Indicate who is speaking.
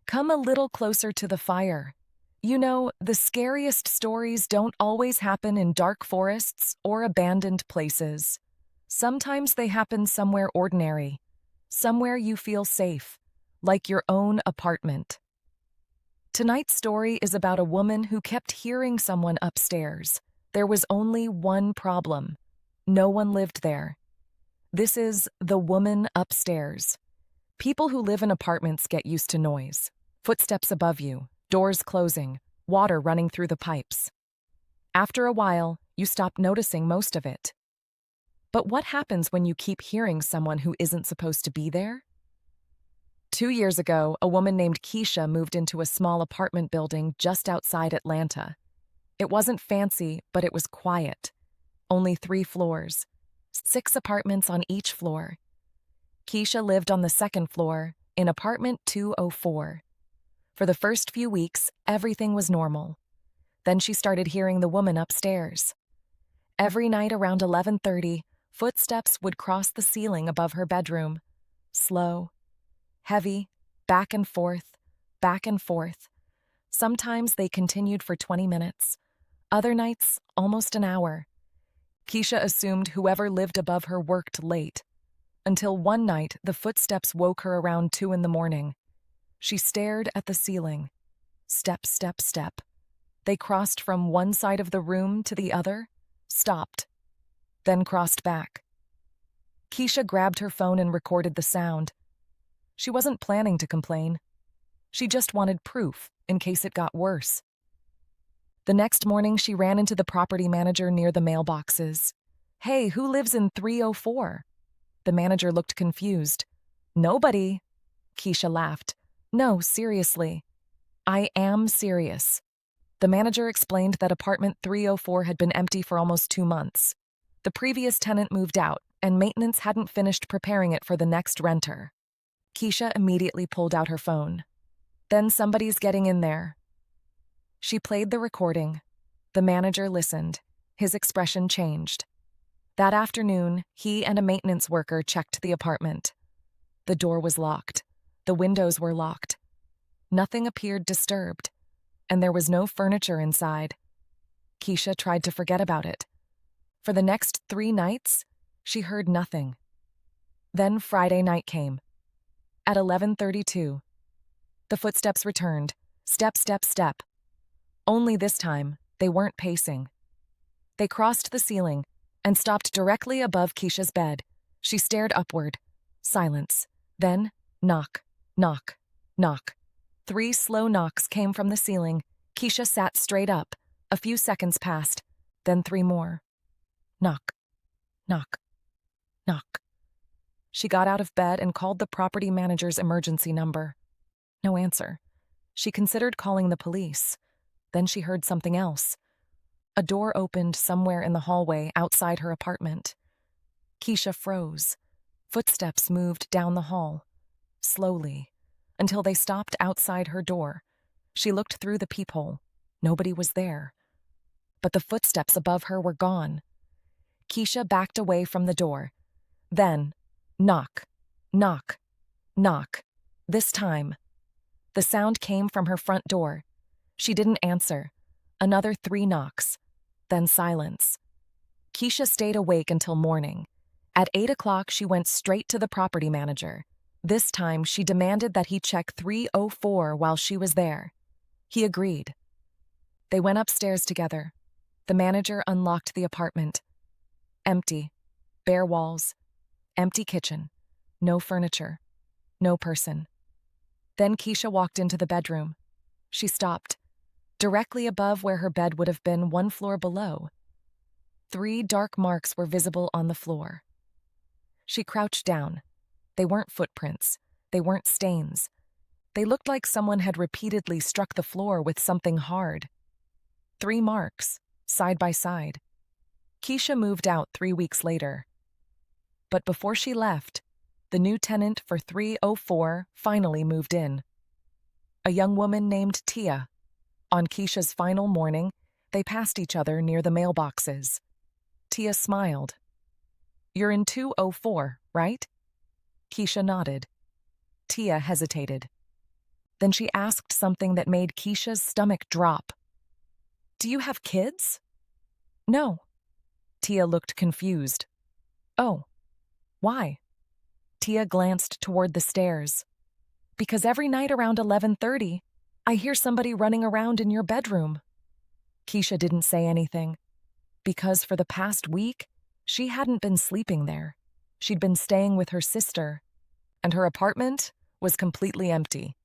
Speaker 1: Come a little closer to the fire. You know, the scariest stories don't always happen in dark forests or abandoned places. Sometimes they happen somewhere ordinary, somewhere you feel safe, like your own apartment. Tonight's story is about a woman who kept hearing someone upstairs. There was only one problem. No one lived there. This is The Woman Upstairs. People who live in apartments get used to noise. Footsteps above you, doors closing, water running through the pipes. After a while, you stop noticing most of it. But what happens when you keep hearing someone who isn't supposed to be there? 2 years ago, a woman named Keisha moved into a small apartment building just outside Atlanta. It wasn't fancy, but it was quiet. Only 3 floors, 6 apartments on each floor. Keisha lived on the second floor, in apartment 204. For the first few weeks, everything was normal. Then she started hearing the woman upstairs. Every night around 11:30, footsteps would cross the ceiling above her bedroom. Slow, heavy, back and forth, back and forth. Sometimes they continued for 20 minutes. Other nights, almost an hour. Keisha assumed whoever lived above her worked late. Until one night, the footsteps woke her around 2 in the morning. She stared at the ceiling. Step, step, step. They crossed from one side of the room to the other, stopped, then crossed back. Keisha grabbed her phone and recorded the sound. She wasn't planning to complain. She just wanted proof in case it got worse. The next morning, she ran into the property manager near the mailboxes. "Hey, who lives in 304? The manager looked confused. "Nobody." Keisha laughed. "No, seriously. I am serious." The manager explained that apartment 304 had been empty for almost 2 months. The previous tenant moved out, and maintenance hadn't finished preparing it for the next renter. Keisha immediately pulled out her phone. "Then somebody's getting in there." She played the recording. The manager listened. His expression changed. That afternoon, he and a maintenance worker checked the apartment. The door was locked. The windows were locked. Nothing appeared disturbed, and there was no furniture inside. Keisha tried to forget about it. For the next 3 nights, she heard nothing. Then Friday night came. At 11:32, the footsteps returned. Step, step, step. Only this time, they weren't pacing. They crossed the ceiling and stopped directly above Keisha's bed. She stared upward. Silence. Then, knock, knock, knock. 3 slow knocks came from the ceiling. Keisha sat straight up. A few seconds passed. Then 3 more. Knock, knock, knock. She got out of bed and called the property manager's emergency number. No answer. She considered calling the police. Then she heard something else. A door opened somewhere in the hallway outside her apartment. Keisha froze. Footsteps moved down the hall, slowly, until they stopped outside her door. She looked through the peephole. Nobody was there. But the footsteps above her were gone. Keisha backed away from the door. Then, knock, knock, knock. This time, the sound came from her front door. She didn't answer. Another 3 knocks. Then silence. Keisha stayed awake until morning. At 8 o'clock, she went straight to the property manager. This time, she demanded that he check 304 while she was there. He agreed. They went upstairs together. The manager unlocked the apartment. Empty. Bare walls. Empty kitchen. No furniture. No person. Then Keisha walked into the bedroom. She stopped. Directly above where her bed would have been 1 floor below. 3 dark marks were visible on the floor. She crouched down. They weren't footprints. They weren't stains. They looked like someone had repeatedly struck the floor with something hard. 3 marks, side by side. Keisha moved out 3 weeks later. But before she left, the new tenant for 304 finally moved in. A young woman named Tia. On Keisha's final morning, they passed each other near the mailboxes. Tia smiled. "You're in 204, right?" Keisha nodded. Tia hesitated. Then she asked something that made Keisha's stomach drop. "Do you have kids?" "No." Tia looked confused. "Oh, why?" Tia glanced toward the stairs. "Because every night around 11:30, I hear somebody running around in your bedroom." Keisha didn't say anything, because for the past week, she hadn't been sleeping there. She'd been staying with her sister, and her apartment was completely empty.